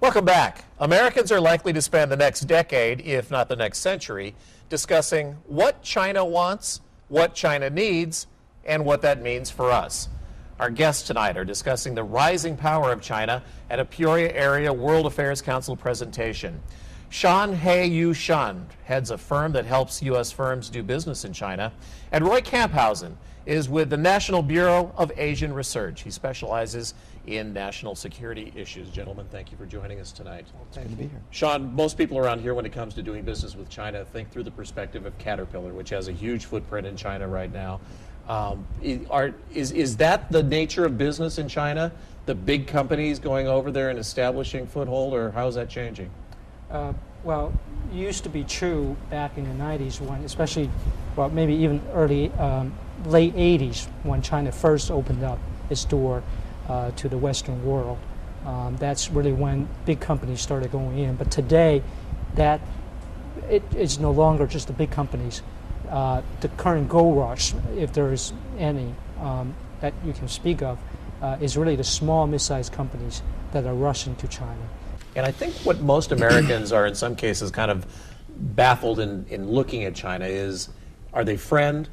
Welcome back. Americans are likely to spend the next decade, if not the next century, discussing what China wants, what China needs, and what that means for us. Our guests tonight are discussing the rising power of China at a Peoria Area World Affairs Council presentation. Shan He-Yu Shan heads a firm that helps U.S. firms do business in China, and Roy Camphausen is with the National Bureau of Asian Research. He specializes in national security issues. Gentlemen, thank you for joining us tonight. It's good to be here. Sean, most people around here, when it comes to doing business with China, think through the perspective of Caterpillar, which has a huge footprint in China right now. Is that the nature of business in China? The big companies going over there and establishing foothold, or how is that changing? Well, it used to be true back in the 90s when, especially, well, maybe even late 80s when China first opened up its door to the Western world. That's really when big companies started going in. But today, it's no longer just the big companies. The current gold rush, if there is any that you can speak of, is really the small, mid-sized companies that are rushing to China. And I think what most Americans are in some cases kind of baffled in looking at China is, are they friend?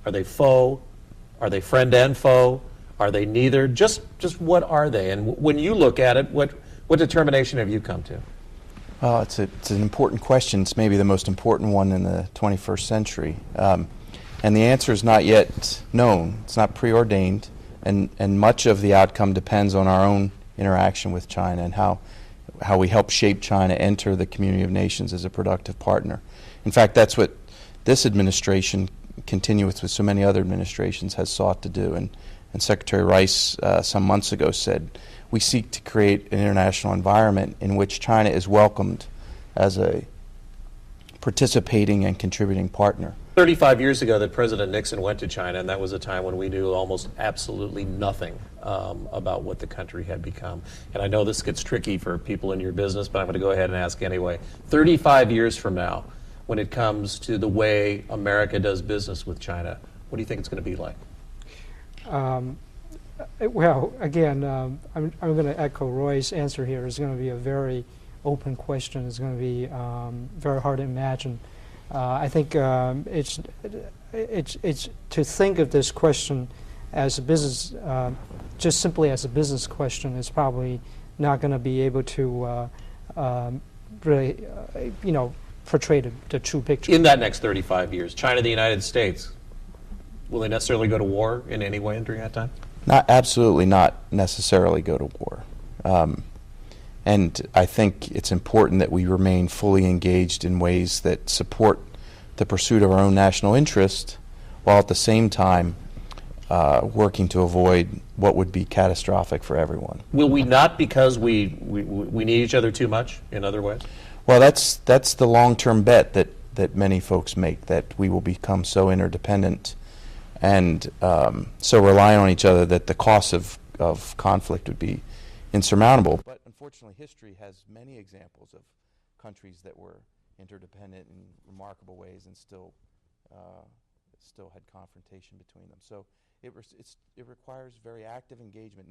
Are they foe? Are they friend and foe? Are they neither? Just what are they? And when you look at it, what determination have you come to? Well, it's an important question. It's maybe the most important one in the 21st century. And the answer is not yet known. It's not preordained. And much of the outcome depends on our own interaction with China and how we help shape China enter the community of nations as a productive partner. In fact, that's what this administration, continuous with so many other administrations, has sought to do. And Secretary Rice some months ago said, we seek to create an international environment in which China is welcomed as a participating and contributing partner. 35 years ago that President Nixon went to China, and that was a time when we knew almost absolutely nothing about what the country had become. And I know this gets tricky for people in your business, but I'm going to go ahead and ask anyway. 35 years from now, when it comes to the way America does business with China, what do you think it's going to be like? Well, again, I'm going to echo Roy's answer here. It's going to be a very open question. It's going to be very hard to imagine. I think it's to think of this question as a business, just simply as a business question, is probably not going to be able to really, portray the true picture. In that next 35 years, China, the United States, will they necessarily go to war in any way during that time? Absolutely not necessarily go to war. And I think it's important that we remain fully engaged in ways that support the pursuit of our own national interest, while at the same time working to avoid what would be catastrophic for everyone. Will we not, because we need each other too much in other ways? Well, that's the long-term bet that many folks make, that we will become so interdependent and so reliant on each other that the cost of conflict would be insurmountable. But unfortunately, history has many examples of countries that were interdependent in remarkable ways and still had confrontation between them. So it requires very active engagement.